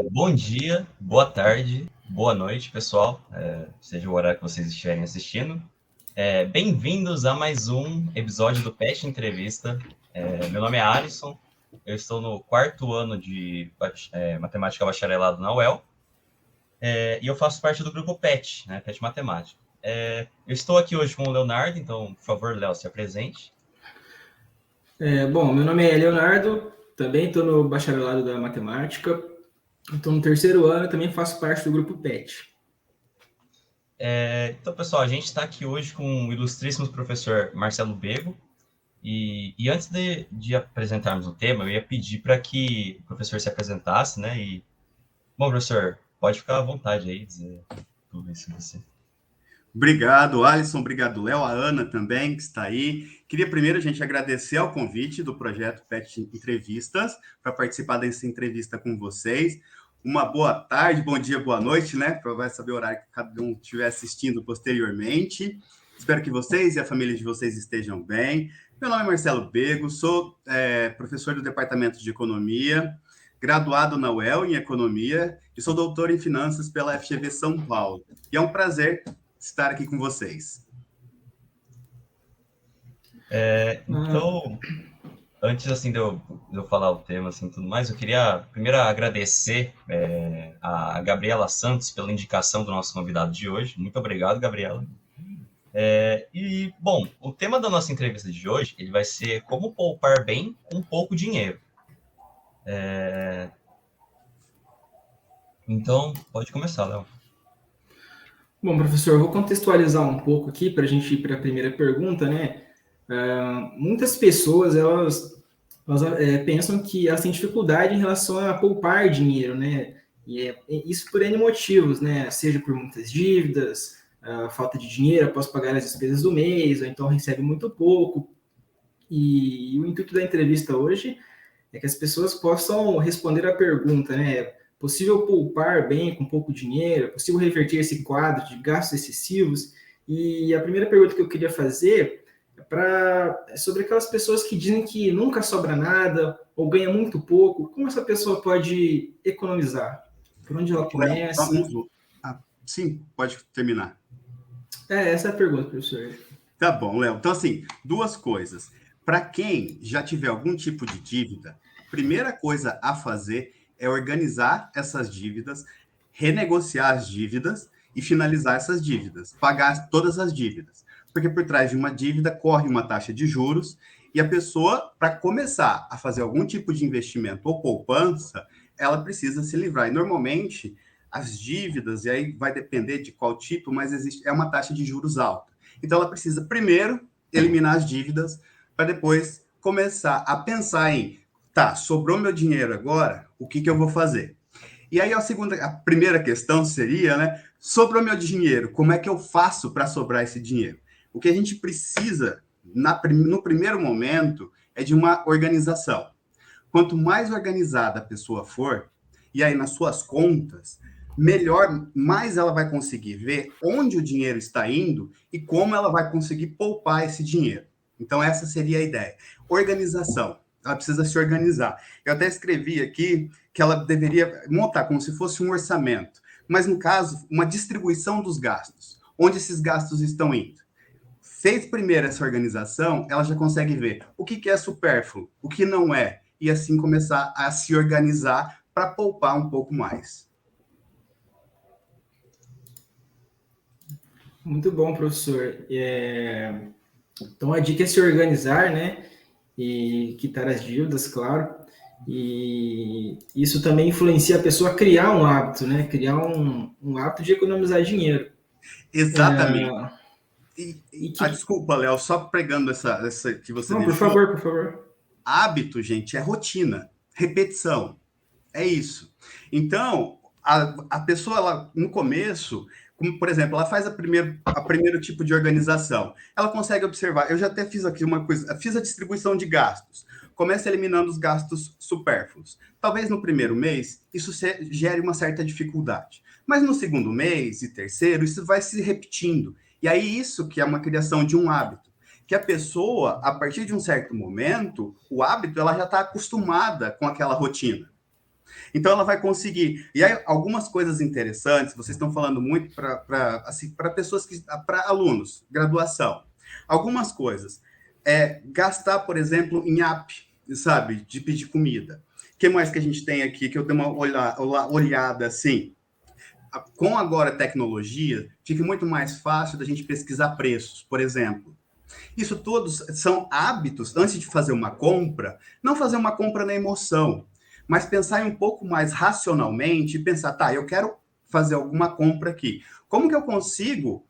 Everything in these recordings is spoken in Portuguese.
Bom dia, boa tarde, boa noite, pessoal, seja o horário que vocês estiverem assistindo. Bem-vindos a mais um episódio do PET Entrevista. Meu nome é Alisson, eu estou no quarto ano de Matemática Bacharelado na UEL, e eu faço parte do grupo PET, né, PET Matemática. Eu estou aqui hoje com o Leonardo, então, por favor, Léo, se apresente. Bom, meu nome é Leonardo, também estou no bacharelado da matemática, estou no terceiro ano e também faço parte do grupo PET. Então, pessoal, a gente está aqui hoje com o ilustríssimo professor Marcelo Bego, e antes de apresentarmos o tema, eu ia pedir para que o professor se apresentasse, né? Bom, professor, pode ficar à vontade aí, dizer tudo isso você. Obrigado, Alisson. Obrigado, Léo. A Ana também, que está aí. Queria primeiro, gente, agradecer ao convite do projeto PET Entrevistas para participar dessa entrevista com vocês. Uma boa tarde, bom dia, boa noite, né? Para vai saber o horário que cada um estiver assistindo posteriormente. Espero que vocês e a família de vocês estejam bem. Meu nome é Marcelo Bego, sou professor do Departamento de Economia, graduado na UEL em Economia e sou doutor em Finanças pela FGV São Paulo. E é um prazer estar aqui com vocês. Então, antes assim de eu falar o tema assim tudo mais, eu queria primeiro agradecer a Gabriela Santos pela indicação do nosso convidado de hoje. Muito obrigado, Gabriela. Bom, o tema da nossa entrevista de hoje, ele vai ser como poupar bem com pouco dinheiro. Então, pode começar, Léo. Bom, professor, eu vou contextualizar um pouco aqui para a gente ir para a primeira pergunta, né? Muitas pessoas, elas pensam que elas têm dificuldade em relação a poupar dinheiro, né? E isso por N motivos, né? Seja por muitas dívidas, falta de dinheiro após pagar as despesas do mês, ou então recebe muito pouco. E o intuito da entrevista hoje é que as pessoas possam responder a pergunta, né? É possível poupar bem com pouco dinheiro? É possível reverter esse quadro de gastos excessivos? E a primeira pergunta que eu queria fazer é sobre aquelas pessoas que dizem que nunca sobra nada ou ganha muito pouco. Como essa pessoa pode economizar? Por onde ela começa? Sim, pode terminar. Essa é a pergunta, professor. Tá bom, Léo. Então, assim, duas coisas. Para quem já tiver algum tipo de dívida, primeira coisa a fazer é organizar essas dívidas, renegociar as dívidas e finalizar essas dívidas, pagar todas as dívidas. Porque por trás de uma dívida corre uma taxa de juros e a pessoa, para começar a fazer algum tipo de investimento ou poupança, ela precisa se livrar. E normalmente as dívidas, e aí vai depender de qual tipo, mas é uma taxa de juros alta. Então, ela precisa primeiro eliminar as dívidas para depois começar a pensar em, tá, sobrou meu dinheiro agora, o que eu vou fazer? E aí a primeira questão seria, né, sobrou meu dinheiro, como é que eu faço para sobrar esse dinheiro? O que a gente precisa no primeiro momento é de uma organização. Quanto mais organizada a pessoa for, e aí nas suas contas, melhor, mais ela vai conseguir ver onde o dinheiro está indo e como ela vai conseguir poupar esse dinheiro. Então, essa seria a ideia. Organização. Ela precisa se organizar. Eu até escrevi aqui que ela deveria montar como se fosse um orçamento, mas, no caso, uma distribuição dos gastos. Onde esses gastos estão indo? Fez primeiro essa organização, ela já consegue ver o que é supérfluo, o que não é, e assim começar a se organizar para poupar um pouco mais. Muito bom, professor. Então, a dica é se organizar, né? E quitar as dívidas, claro. E isso também influencia a pessoa a criar um hábito, né? Criar um hábito de economizar dinheiro. Exatamente. Que... Desculpa, Léo, só pregando essa que você Não, deixou. por favor. Hábito, gente, é rotina, repetição. É isso. Então, a pessoa, ela, no começo, como, por exemplo, ela faz a primeiro tipo de organização. Ela consegue observar. Eu já até fiz aqui uma coisa, fiz a distribuição de gastos. Começa eliminando os gastos supérfluos. Talvez no primeiro mês isso gere uma certa dificuldade. Mas no segundo mês e terceiro, isso vai se repetindo. E aí isso que é uma criação de um hábito. Que a pessoa, a partir de um certo momento, o hábito, ela já está acostumada com aquela rotina. Então, ela vai conseguir. E aí, algumas coisas interessantes, vocês estão falando muito para pessoas para alunos, graduação. Algumas coisas. Gastar, por exemplo, em app, sabe, de pedir comida. O que mais que a gente tem aqui que eu dei uma olhada assim? Com agora a tecnologia, fica muito mais fácil da gente pesquisar preços, por exemplo. Isso todos são hábitos, antes de fazer uma compra, não fazer uma compra na emoção, mas pensar um pouco mais racionalmente e pensar, tá, eu quero fazer alguma compra aqui. Como que eu consigo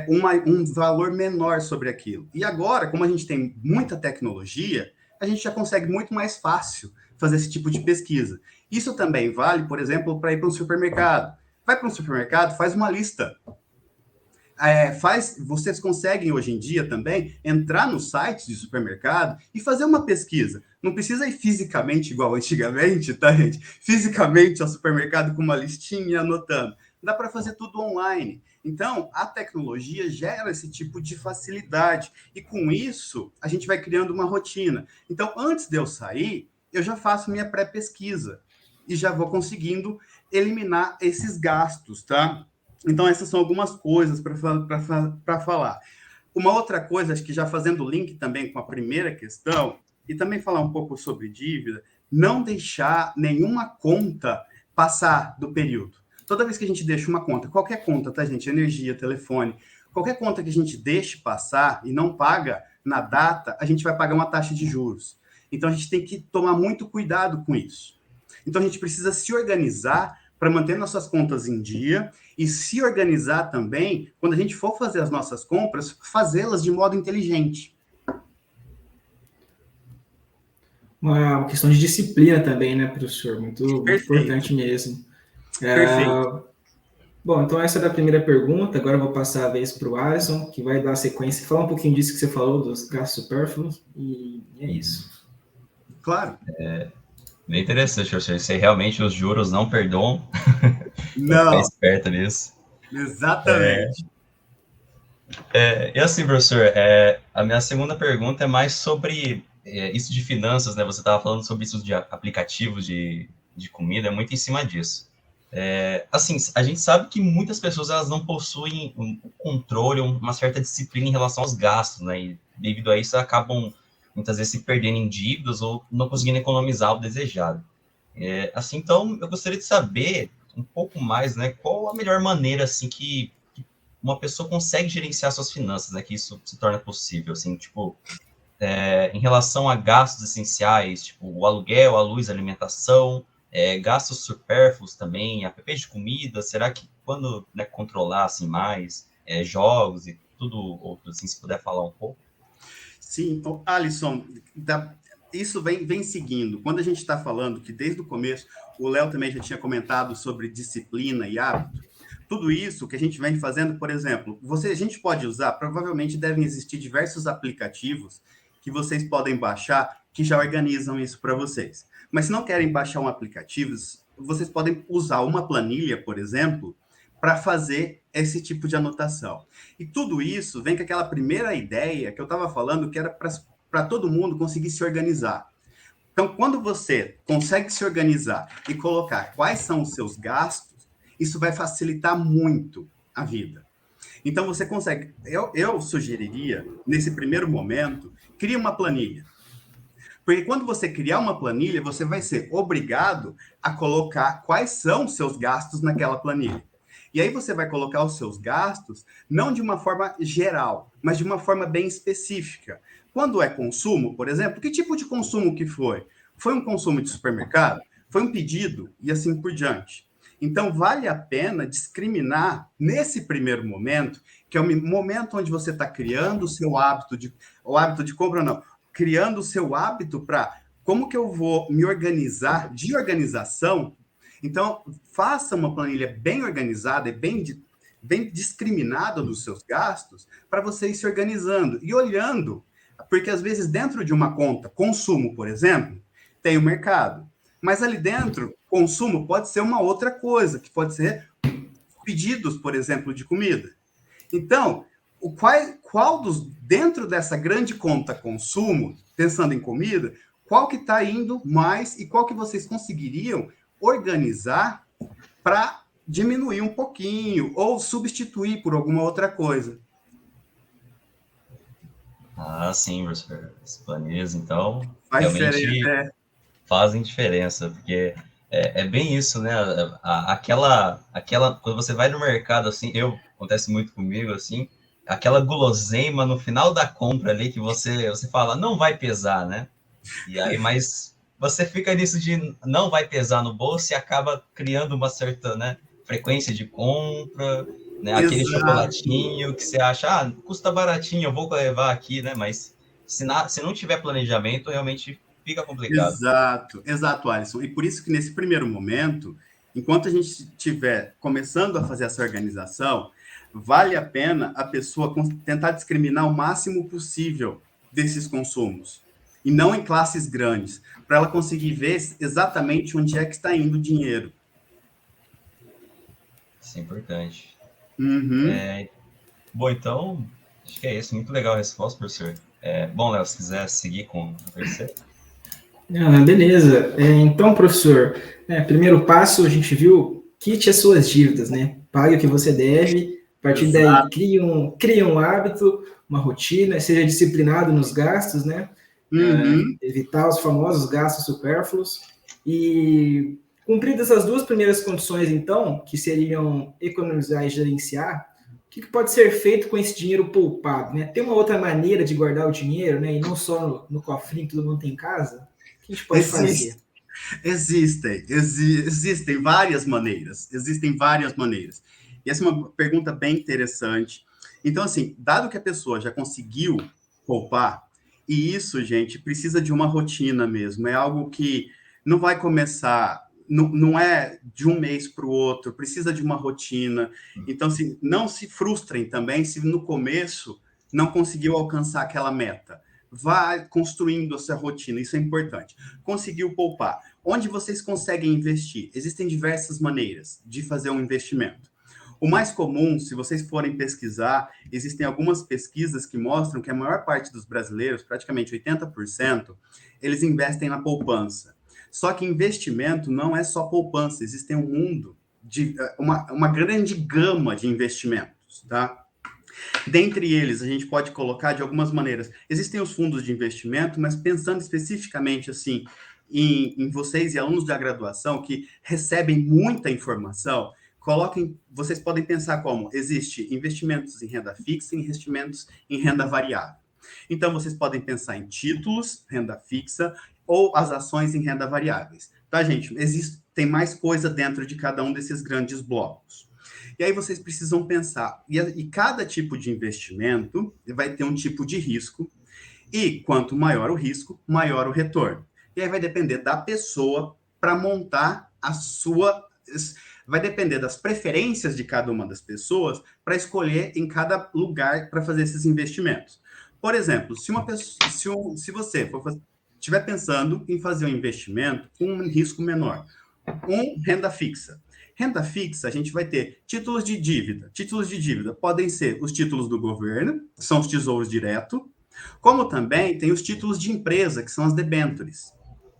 um valor menor sobre aquilo? E agora, como a gente tem muita tecnologia, a gente já consegue muito mais fácil fazer esse tipo de pesquisa. Isso também vale, por exemplo, para ir para um supermercado. Vai para um supermercado, faz uma lista. Vocês conseguem hoje em dia também entrar nos sites de supermercado e fazer uma pesquisa. Não precisa ir fisicamente igual antigamente, tá, gente? Fisicamente ao supermercado com uma listinha e anotando. Dá para fazer tudo online. Então, a tecnologia gera esse tipo de facilidade. E com isso, a gente vai criando uma rotina. Então, antes de eu sair, eu já faço minha pré-pesquisa e já vou conseguindo eliminar esses gastos, tá? Então, essas são algumas coisas para falar. Uma outra coisa, acho que já fazendo link também com a primeira questão, e também falar um pouco sobre dívida, não deixar nenhuma conta passar do período. Toda vez que a gente deixa uma conta, qualquer conta, tá, gente? Energia, telefone, qualquer conta que a gente deixe passar e não paga na data, a gente vai pagar uma taxa de juros. Então, a gente tem que tomar muito cuidado com isso. Então, a gente precisa se organizar para manter nossas contas em dia e se organizar também, quando a gente for fazer as nossas compras, fazê-las de modo inteligente. Uma questão de disciplina também, né, professor? Muito importante mesmo. Perfeito. Bom, então essa é a primeira pergunta. Agora eu vou passar a vez para o Alisson, que vai dar a sequência e falar um pouquinho disso que você falou, dos gastos supérfluos, e é isso. Claro. Bem interessante, professor. Isso aí, realmente os juros não perdoam. Não. Ficar esperto nisso. Exatamente. E assim, professor, a minha segunda pergunta é mais sobre isso de finanças, né? Você estava falando sobre isso de aplicativos de comida, é muito em cima disso. Assim, a gente sabe que muitas pessoas elas não possuem um controle, uma certa disciplina em relação aos gastos, né? E devido a isso acabam muitas vezes se perdendo em dívidas ou não conseguindo economizar o desejado. Assim, então, eu gostaria de saber um pouco mais, né? Qual a melhor maneira, assim, que uma pessoa consegue gerenciar suas finanças, né? Que isso se torna possível, assim, tipo, em relação a gastos essenciais, tipo, o aluguel, a luz, a alimentação, gastos supérfluos também, apps de comida, será que quando, né, controlar, assim, mais, jogos e tudo outro, assim, se puder falar um pouco? Sim, então, Alisson, isso vem seguindo. Quando a gente está falando que desde o começo, o Léo também já tinha comentado sobre disciplina e hábito, tudo isso que a gente vem fazendo, por exemplo, a gente pode usar, provavelmente devem existir diversos aplicativos que vocês podem baixar que já organizam isso para vocês. Mas se não querem baixar um aplicativo, vocês podem usar uma planilha, por exemplo, para fazer esse tipo de anotação. E tudo isso vem com aquela primeira ideia que eu estava falando, que era para todo mundo conseguir se organizar. Então, quando você consegue se organizar e colocar quais são os seus gastos, isso vai facilitar muito a vida. Então, você consegue... Eu sugeriria, nesse primeiro momento, crie uma planilha. Porque quando você criar uma planilha, você vai ser obrigado a colocar quais são os seus gastos naquela planilha. E aí você vai colocar os seus gastos não de uma forma geral, mas de uma forma bem específica. Quando é consumo, por exemplo, que tipo de consumo que foi? Foi um consumo de supermercado? Foi um pedido? E assim por diante. Então, vale a pena discriminar nesse primeiro momento, que é o momento onde você está criando o hábito de compra, não, criando o seu hábito para como que eu vou me organizar, de organização. Então, faça uma planilha bem organizada e bem discriminada dos seus gastos para você ir se organizando e olhando, porque às vezes dentro de uma conta, consumo, por exemplo, tem o mercado, mas ali dentro, consumo pode ser uma outra coisa, que pode ser pedidos, por exemplo, de comida. Então, qual dentro dessa grande conta consumo, pensando em comida, qual que está indo mais e qual que vocês conseguiriam organizar para diminuir um pouquinho ou substituir por alguma outra coisa. Ah, sim, professor. As planilhas, então, Faz realmente diferença, fazem diferença, porque é bem isso, né? Quando você vai no mercado, assim, acontece muito comigo, assim, aquela guloseima no final da compra ali que você fala, não vai pesar, né? E aí, mas você fica nisso de não vai pesar no bolso e acaba criando uma certa, né, frequência de compra, né? Aquele Exato. chocolatinho que você acha, custa baratinho, eu vou levar aqui, né? Mas se não tiver planejamento, realmente fica complicado. Exato, Alisson. E por isso que nesse primeiro momento, enquanto a gente estiver começando a fazer essa organização, vale a pena a pessoa tentar discriminar o máximo possível desses consumos, e não em classes grandes, para ela conseguir ver exatamente onde é que está indo o dinheiro. Isso é importante. Uhum. Bom, então, acho que é isso. Muito legal a resposta, professor. Bom, Léo, se quiser seguir com a terceira. Beleza. Então, professor, primeiro passo, a gente viu, quite as suas dívidas, né? Pague o que você deve, a partir daí, Exato. crie um hábito, uma rotina, seja disciplinado nos gastos, né? Uhum. Evitar os famosos gastos supérfluos. E, cumpridas essas duas primeiras condições, então, que seriam economizar e gerenciar, o que pode ser feito com esse dinheiro poupado, né? Tem uma outra maneira de guardar o dinheiro, né? E não só no cofrinho que todo mundo tem em casa? O que a gente pode fazer? Existem várias maneiras. Existem várias maneiras. E essa é uma pergunta bem interessante. Então, assim, dado que a pessoa já conseguiu poupar, e isso, gente, precisa de uma rotina mesmo. É algo que não vai começar, não é de um mês para o outro, precisa de uma rotina. Então, assim, não se frustrem também se no começo não conseguiu alcançar aquela meta. Vá construindo essa rotina, isso é importante. Conseguiu poupar. Onde vocês conseguem investir? Existem diversas maneiras de fazer um investimento. O mais comum, se vocês forem pesquisar, existem algumas pesquisas que mostram que a maior parte dos brasileiros, praticamente 80%, eles investem na poupança. Só que investimento não é só poupança, existe um mundo de uma grande gama de investimentos, tá? Dentre eles, a gente pode colocar de algumas maneiras. Existem os fundos de investimento, mas pensando especificamente assim em vocês e alunos da graduação que recebem muita informação, vocês podem pensar como existe investimentos em renda fixa e investimentos em renda variável. Então, vocês podem pensar em títulos, renda fixa, ou as ações em renda variáveis. Tá, gente? Tem mais coisa dentro de cada um desses grandes blocos. E aí vocês precisam pensar, e cada tipo de investimento vai ter um tipo de risco, e quanto maior o risco, maior o retorno. E aí vai depender da pessoa para montar a sua. Vai depender das preferências de cada uma das pessoas para escolher em cada lugar para fazer esses investimentos. Por exemplo, se você estiver pensando em fazer um investimento com um risco menor, renda fixa. Renda fixa, a gente vai ter títulos de dívida. Títulos de dívida podem ser os títulos do governo, que são os tesouros direto, como também tem os títulos de empresa, que são as debêntures,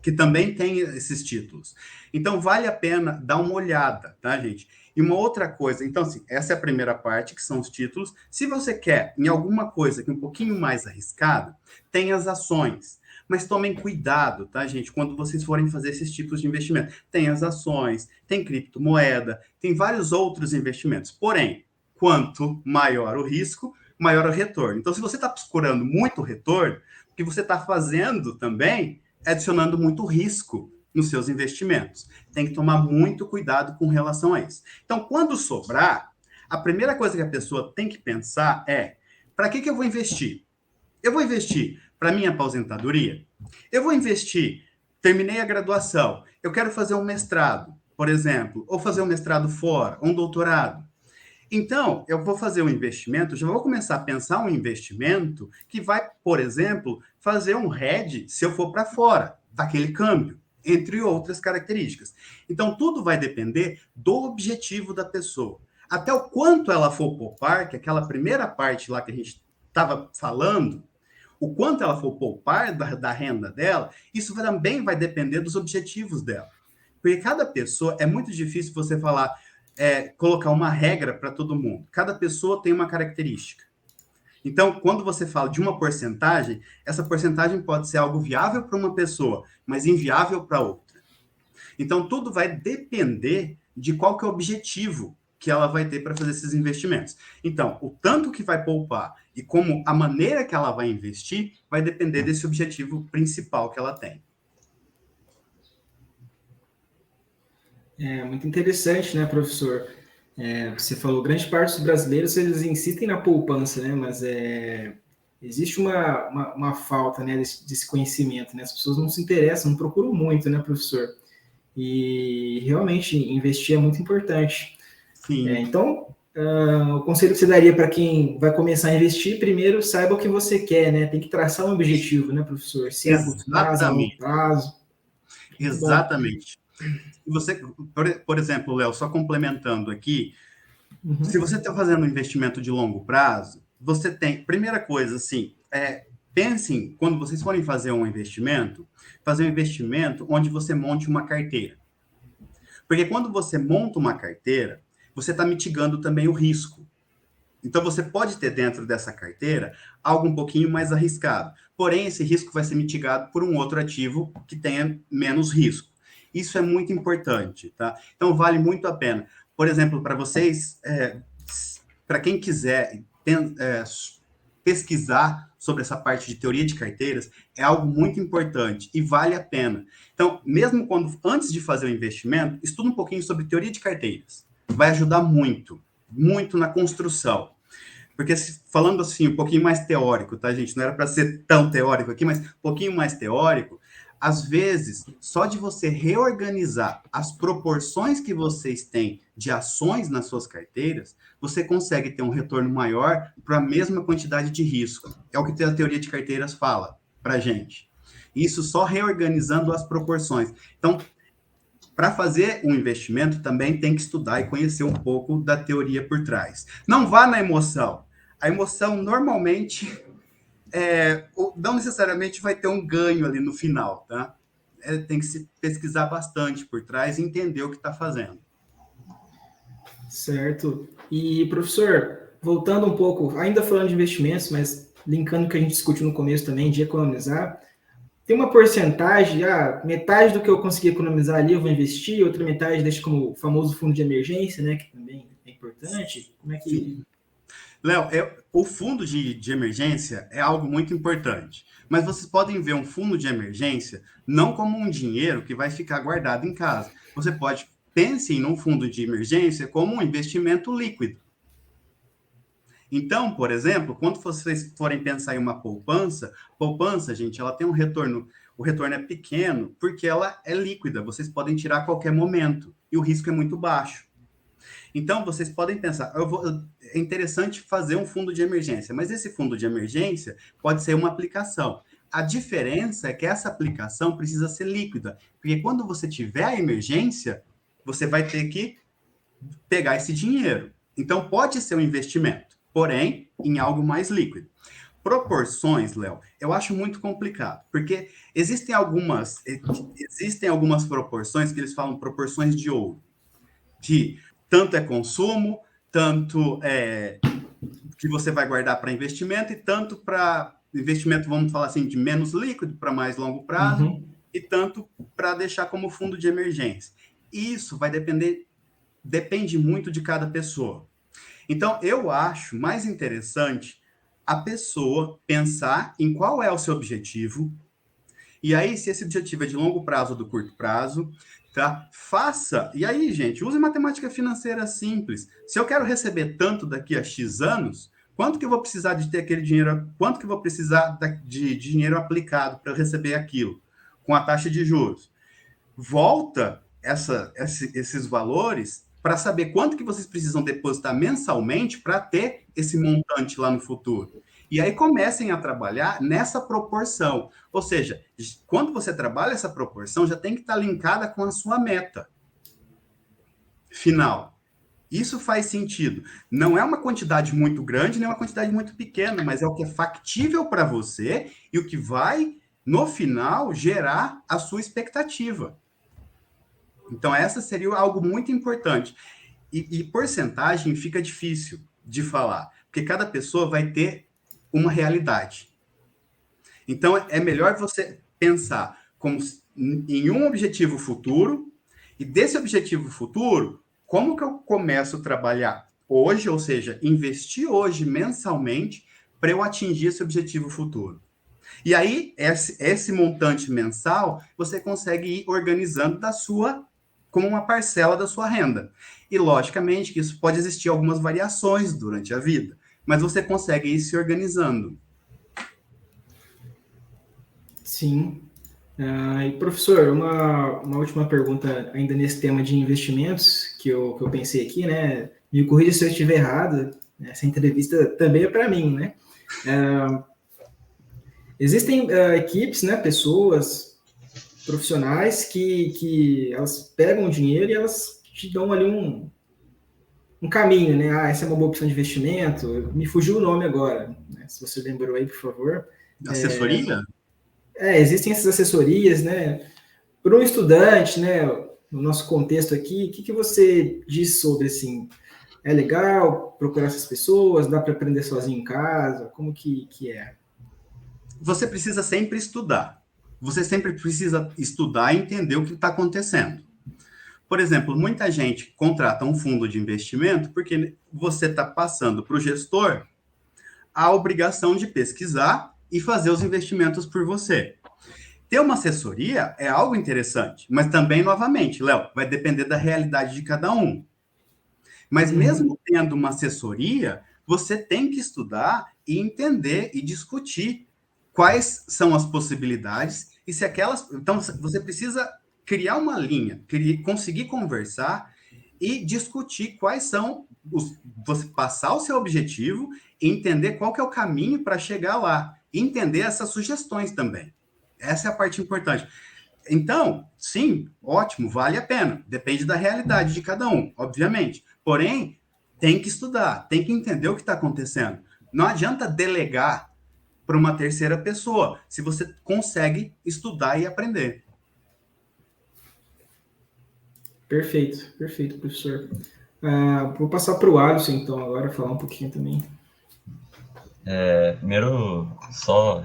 que também tem esses títulos. Então, vale a pena dar uma olhada, tá, gente? E uma outra coisa, então, assim, essa é a primeira parte, que são os títulos. Se você quer em alguma coisa que é um pouquinho mais arriscada, tem as ações. Mas tomem cuidado, tá, gente? Quando vocês forem fazer esses tipos de investimento. Tem as ações, tem criptomoeda, tem vários outros investimentos. Porém, quanto maior o risco, maior o retorno. Então, se você está procurando muito retorno, o que você está fazendo também é adicionando muito risco nos seus investimentos. Tem que tomar muito cuidado com relação a isso. Então, quando sobrar, a primeira coisa que a pessoa tem que pensar é: para que eu vou investir? Eu vou investir para minha aposentadoria? Eu vou investir, terminei a graduação, eu quero fazer um mestrado, por exemplo, ou fazer um mestrado fora, um doutorado. Então, eu vou fazer um investimento, já vou começar a pensar um investimento que vai, por exemplo, fazer um hedge se eu for para fora daquele câmbio, entre outras características. Então, tudo vai depender do objetivo da pessoa. Até o quanto ela for poupar, que é aquela primeira parte lá que a gente estava falando, o quanto ela for poupar da renda dela, isso também vai depender dos objetivos dela. Porque cada pessoa, é muito difícil você falar, colocar uma regra para todo mundo. Cada pessoa tem uma característica. Então, quando você fala de uma porcentagem, essa porcentagem pode ser algo viável para uma pessoa, mas inviável para outra. Então, tudo vai depender de qual que é o objetivo que ela vai ter para fazer esses investimentos. Então, o tanto que vai poupar e como a maneira que ela vai investir vai depender desse objetivo principal que ela tem. É muito interessante, né, professor? Você falou, grande parte dos brasileiros, eles insistem na poupança, né? Mas existe uma falta, né, desse conhecimento, né? As pessoas não se interessam, não procuram muito, né, professor? E realmente investir é muito importante. Sim. Então, o conselho que você daria para quem vai começar a investir, primeiro, saiba o que você quer, né? Tem que traçar um objetivo, né, professor? Se é a curto prazo, a longo prazo. Exatamente. Você, por exemplo, Léo, só complementando aqui, se você está fazendo um investimento de longo prazo, você tem, primeira coisa, assim, pensem, quando vocês forem fazer um investimento onde você monte uma carteira. Porque quando você monta uma carteira, você está mitigando também o risco. Então, você pode ter dentro dessa carteira algo um pouquinho mais arriscado. Porém, esse risco vai ser mitigado por um outro ativo que tenha menos risco. Isso é muito importante, tá? Então, vale muito a pena. Por exemplo, para vocês, para quem quiser pesquisar sobre essa parte de teoria de carteiras, é algo muito importante e vale a pena. Então, mesmo antes de fazer o investimento, estuda um pouquinho sobre teoria de carteiras. Vai ajudar muito, muito na construção. Porque, falando assim, um pouquinho mais teórico, tá, gente? Não era para ser tão teórico aqui, mas um pouquinho mais teórico. Às vezes, só de você reorganizar as proporções que vocês têm de ações nas suas carteiras, você consegue ter um retorno maior para a mesma quantidade de risco. É o que a teoria de carteiras fala para a gente. Isso só reorganizando as proporções. Então, para fazer um investimento, também tem que estudar e conhecer um pouco da teoria por trás. Não vá na emoção. A emoção, normalmente, não necessariamente vai ter um ganho ali no final, tá? Tem que se pesquisar bastante por trás e entender o que está fazendo. Certo. E, professor, voltando um pouco, ainda falando de investimentos, mas linkando o que a gente discutiu no começo também, de economizar, tem uma porcentagem, metade do que eu conseguir economizar ali eu vou investir, outra metade deixa como o famoso fundo de emergência, né, que também é importante. Como é que... Sim. Léo, o fundo de emergência é algo muito importante, mas vocês podem ver um fundo de emergência não como um dinheiro que vai ficar guardado em casa. Você pode pensar num fundo de emergência como um investimento líquido. Então, por exemplo, quando vocês forem pensar em uma poupança, gente, ela tem um retorno, o retorno é pequeno porque ela é líquida, vocês podem tirar a qualquer momento e o risco é muito baixo. Então, vocês podem pensar, é interessante fazer um fundo de emergência, mas esse fundo de emergência pode ser uma aplicação. A diferença é que essa aplicação precisa ser líquida, porque quando você tiver a emergência, você vai ter que pegar esse dinheiro. Então, pode ser um investimento, porém, em algo mais líquido. Proporções, Léo, eu acho muito complicado, porque existem algumas proporções que eles falam proporções de ouro, que tanto é consumo, tanto que você vai guardar para investimento e tanto para investimento, vamos falar assim, de menos líquido para mais longo prazo e tanto para deixar como fundo de emergência. Isso vai depende muito de cada pessoa. Então, eu acho mais interessante a pessoa pensar em qual é o seu objetivo, e aí, se esse objetivo é de longo prazo ou do curto prazo, tá? Faça. E aí, gente, use matemática financeira simples. Se eu quero receber tanto daqui a X anos, quanto que eu vou precisar de ter aquele dinheiro? Quanto que eu vou precisar de dinheiro aplicado para eu receber aquilo? Com a taxa de juros. Volta esses valores para saber quanto que vocês precisam depositar mensalmente para ter esse montante lá no futuro. E aí comecem a trabalhar nessa proporção. Ou seja, quando você trabalha essa proporção, já tem que estar linkada com a sua meta final. Isso faz sentido. Não é uma quantidade muito grande, nem uma quantidade muito pequena, mas é o que é factível para você e o que vai, no final, gerar a sua expectativa. Então, essa seria algo muito importante. E porcentagem fica difícil de falar, porque cada pessoa vai ter uma realidade. Então, é melhor você pensar como em um objetivo futuro, e desse objetivo futuro, como que eu começo a trabalhar hoje, ou seja, investir hoje mensalmente para eu atingir esse objetivo futuro. E aí, esse montante mensal, você consegue ir organizando como uma parcela da sua renda. E, logicamente, que isso pode existir algumas variações durante a vida, mas você consegue ir se organizando. Sim. E, professor, uma última pergunta ainda nesse tema de investimentos que eu pensei aqui, né? Me corrija se eu estiver errado, essa entrevista também é para mim, né? Existem equipes, né, pessoas profissionais que elas pegam o dinheiro e elas te dão ali um caminho, né? Essa é uma boa opção de investimento. Me fugiu o nome agora, né? Se você lembrou aí, por favor. Assessoria? Existem essas assessorias, né? Para um estudante, né? No nosso contexto aqui, o que você diz sobre, assim, é legal procurar essas pessoas? Dá para aprender sozinho em casa? Como que é? Você precisa sempre estudar. Você sempre precisa estudar e entender o que está acontecendo. Por exemplo, muita gente contrata um fundo de investimento porque você está passando para o gestor a obrigação de pesquisar e fazer os investimentos por você. Ter uma assessoria é algo interessante, mas também, novamente, Léo, vai depender da realidade de cada um. Mas mesmo tendo uma assessoria, você tem que estudar e entender e discutir quais são as possibilidades e se aquelas... Então, você precisa criar uma linha, conseguir conversar e discutir quais são você passar o seu objetivo e entender qual que é o caminho para chegar lá. E entender essas sugestões também. Essa é a parte importante. Então, sim, ótimo, vale a pena. Depende da realidade de cada um, obviamente. Porém, tem que estudar, tem que entender o que está acontecendo. Não adianta delegar para uma terceira pessoa, se você consegue estudar e aprender. Perfeito, perfeito, professor. Vou passar para o Alisson, então, agora, falar um pouquinho também. Primeiro, só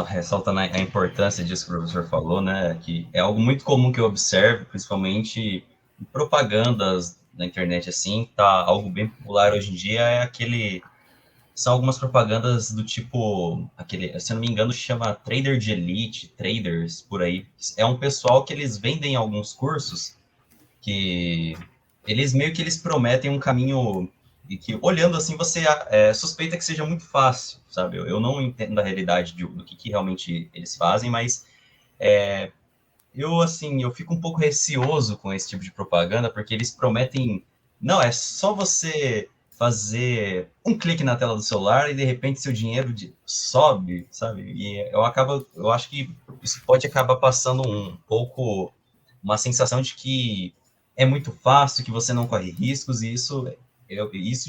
ressaltando a importância disso que o professor falou, né, que é algo muito comum que eu observo, principalmente em propagandas na internet, assim, tá algo bem popular hoje em dia, são algumas propagandas do tipo, se eu não me engano, chama trader de elite, traders, por aí. É um pessoal que eles vendem alguns cursos que eles meio que eles prometem um caminho e que, olhando assim, você suspeita que seja muito fácil, sabe? Eu não entendo a realidade do que realmente eles fazem, mas eu fico um pouco receoso com esse tipo de propaganda, porque eles prometem, não, é só você fazer um clique na tela do celular e, de repente, seu dinheiro sobe, sabe? E eu acho que isso pode acabar passando um pouco uma sensação de que é muito fácil, que você não corre riscos, e isso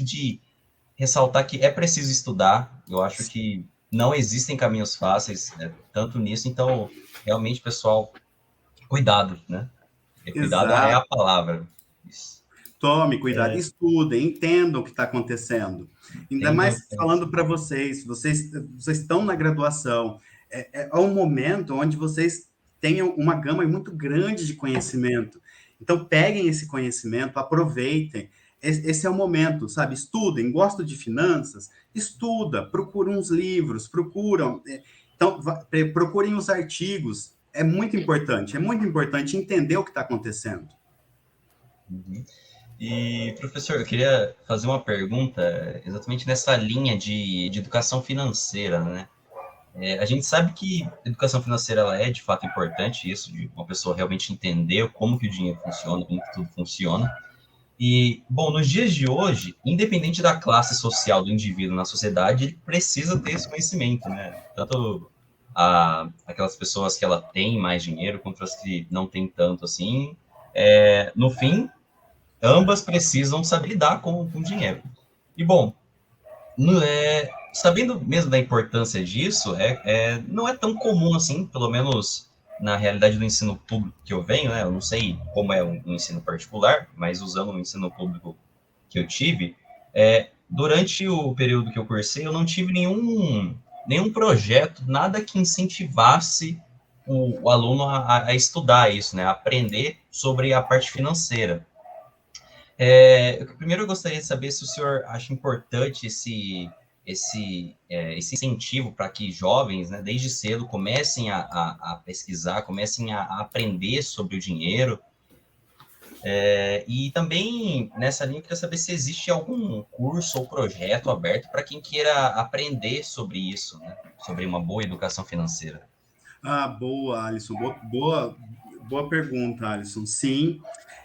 de ressaltar que é preciso estudar, eu acho que não existem caminhos fáceis, né, tanto nisso, então, realmente, pessoal, cuidado, né? Cuidado é a palavra. Isso. Tome cuidado, estudem, entendam o que está acontecendo. Ainda mais falando para vocês estão na graduação, é um momento onde vocês tenham uma gama muito grande de conhecimento. Então, peguem esse conhecimento, aproveitem. Esse é o momento, sabe? Estudem, gostam de finanças? Estuda, procura uns livros, procurem os artigos. É muito importante entender o que está acontecendo. Uhum. E, professor, eu queria fazer uma pergunta exatamente nessa linha de educação financeira, né? A gente sabe que educação financeira ela é de fato importante, isso, de uma pessoa realmente entender como que o dinheiro funciona, como que tudo funciona. E, bom, nos dias de hoje, independente da classe social do indivíduo na sociedade, ele precisa ter esse conhecimento, né? Tanto aquelas pessoas que ela tem mais dinheiro, quanto as que não tem tanto assim. No fim, ambas precisam saber lidar com dinheiro. E, bom, sabendo mesmo da importância disso, não é tão comum assim, pelo menos na realidade do ensino público que eu venho, né, eu não sei como é um ensino particular, mas usando o ensino público que eu tive, durante o período que eu cursei, eu não tive nenhum projeto, nada que incentivasse o aluno a estudar isso, né, a aprender sobre a parte financeira. Primeiro eu gostaria de saber se o senhor acha importante esse incentivo para que jovens, né, desde cedo, comecem a pesquisar, comecem a aprender sobre o dinheiro. E também, nessa linha, eu queria saber se existe algum curso ou projeto aberto para quem queira aprender sobre isso, né, sobre uma boa educação financeira. Boa, Alisson. Boa pergunta, Alisson. Sim,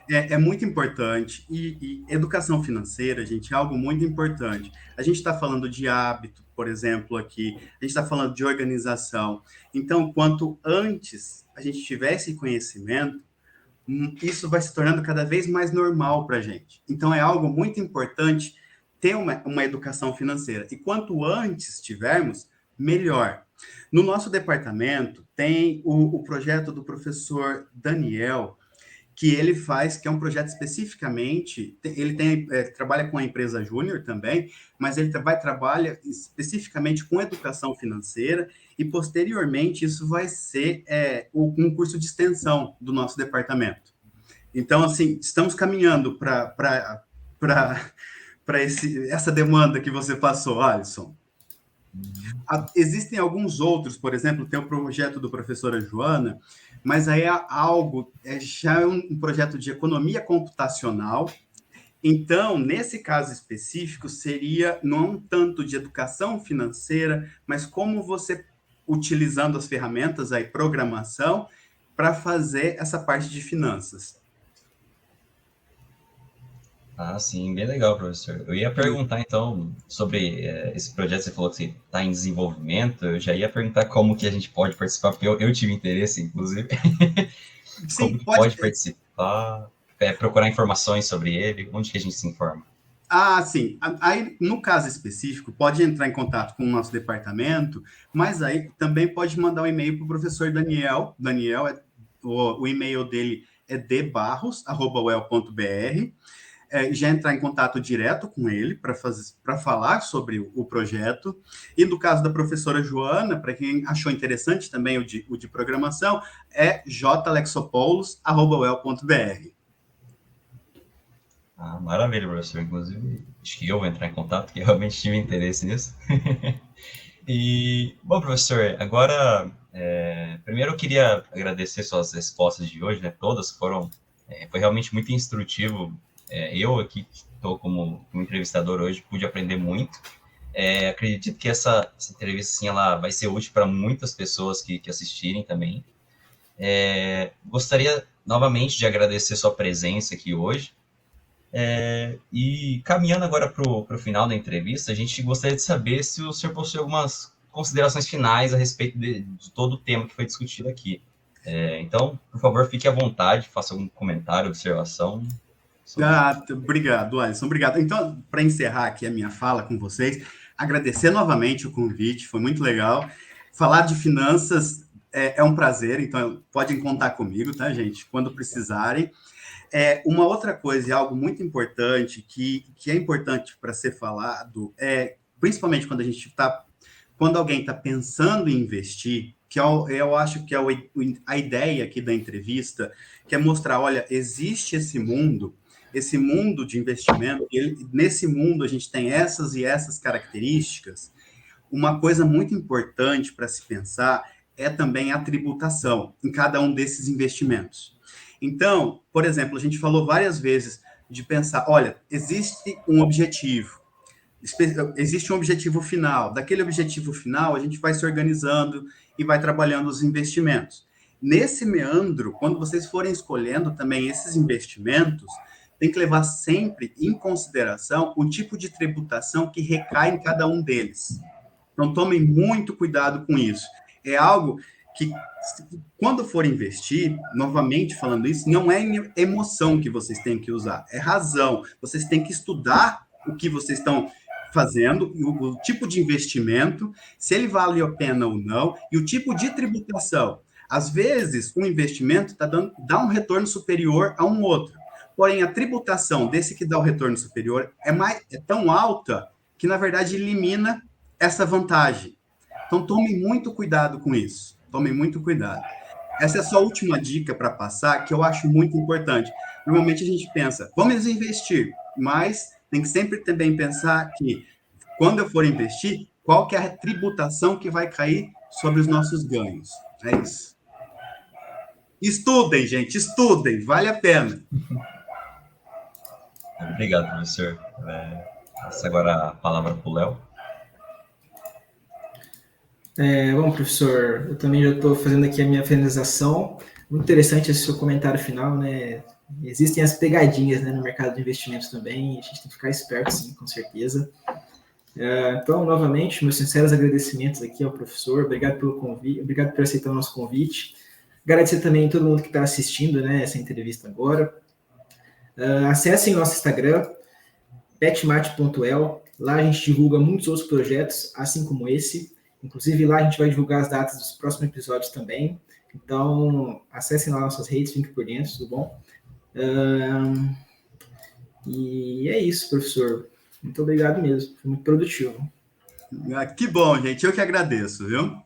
é muito importante. E educação financeira, gente, é algo muito importante. A gente está falando de hábito, por exemplo, aqui. A gente está falando de organização. Então, quanto antes a gente tiver esse conhecimento, isso vai se tornando cada vez mais normal para a gente. Então, é algo muito importante ter uma educação financeira. E quanto antes tivermos, melhor. No nosso departamento, tem o projeto do professor Daniel, que ele faz, que é um projeto especificamente, ele trabalha com a empresa Júnior também, mas ele trabalha especificamente com educação financeira, e posteriormente isso vai ser um curso de extensão do nosso departamento. Então, assim, estamos caminhando para essa demanda que você passou, Alisson. Existem alguns outros, por exemplo, tem o projeto do professora Joana, mas aí já é um projeto de economia computacional. Então, nesse caso específico, seria não tanto de educação financeira, mas como você, utilizando as ferramentas aí, programação, para fazer essa parte de finanças. Sim, bem legal, professor. Eu ia perguntar, então, sobre esse projeto que você falou que está em desenvolvimento, eu já ia perguntar como que a gente pode participar, porque eu tive interesse, inclusive, como Sim, que pode participar, procurar informações sobre ele, onde que a gente se informa? Sim. Aí, no caso específico, pode entrar em contato com o nosso departamento, mas aí também pode mandar um e-mail para o professor Daniel. Daniel, o e-mail dele é dbarros@uel.br. Já entrar em contato direto com ele para falar sobre o projeto. E no caso da professora Joana, para quem achou interessante também o de programação, é jalexopoulos@uel.br. Maravilha, professor. Inclusive, acho que eu vou entrar em contato, porque eu realmente tive interesse nisso. Bom, professor, agora, primeiro eu queria agradecer suas respostas de hoje, né? Todas foi realmente muito instrutivo. Eu aqui, que estou como entrevistador hoje, pude aprender muito. Acredito que essa entrevista, assim, ela vai ser útil para muitas pessoas que assistirem também. Gostaria novamente de agradecer sua presença aqui hoje. E caminhando agora para o final da entrevista, a gente gostaria de saber se o senhor possui algumas considerações finais a respeito de todo o tema que foi discutido aqui. Então, por favor, fique à vontade, faça algum comentário, observação. Obrigado, Alisson. Obrigado. Então, para encerrar aqui a minha fala com vocês, agradecer novamente o convite, foi muito legal. Falar de finanças é um prazer, então podem contar comigo, tá, gente? Quando precisarem. Uma outra coisa, e algo muito importante, que é importante para ser falado, principalmente quando alguém está pensando em investir, que eu acho que é a ideia aqui da entrevista, que é mostrar, olha, existe esse mundo de investimento, e nesse mundo a gente tem essas e essas características. Uma coisa muito importante para se pensar é também a tributação em cada um desses investimentos. Então, por exemplo, a gente falou várias vezes de pensar, olha, existe um objetivo final. Daquele objetivo final, a gente vai se organizando e vai trabalhando os investimentos. Nesse meandro, quando vocês forem escolhendo também esses investimentos, tem que levar sempre em consideração o tipo de tributação que recai em cada um deles. Então, tomem muito cuidado com isso. É algo que, quando for investir, novamente falando isso, não é emoção que vocês têm que usar, é razão. Vocês têm que estudar o que vocês estão fazendo, o tipo de investimento, se ele vale a pena ou não, e o tipo de tributação. Às vezes, um investimento dá um retorno superior a um outro. Porém, a tributação desse que dá o retorno superior é tão alta que, na verdade, elimina essa vantagem. Então, tome muito cuidado com isso. Tome muito cuidado. Essa é a sua última dica para passar, que eu acho muito importante. Normalmente a gente pensa, vamos investir, mas tem que sempre também pensar que, quando eu for investir, qual que é a tributação que vai cair sobre os nossos ganhos. É isso. Estudem, gente, estudem, vale a pena. Obrigado, professor. Essa agora a palavra para o Léo. Bom, professor, eu também já estou fazendo aqui a minha finalização. Muito interessante esse seu comentário final, né? Existem as pegadinhas, né, no mercado de investimentos também, a gente tem que ficar esperto, sim, com certeza. Então, novamente, meus sinceros agradecimentos aqui ao professor, obrigado pelo convite, obrigado por aceitar o nosso convite. Agradecer também a todo mundo que está assistindo, né, essa entrevista agora. Acessem nosso Instagram, petmate.el, lá a gente divulga muitos outros projetos, assim como esse. Inclusive, lá a gente vai divulgar as datas dos próximos episódios também. Então, acessem lá nossas redes, fiquem por dentro, tudo bom? E é isso, professor. Muito obrigado mesmo. Foi muito produtivo. Que bom, gente. Eu que agradeço, viu?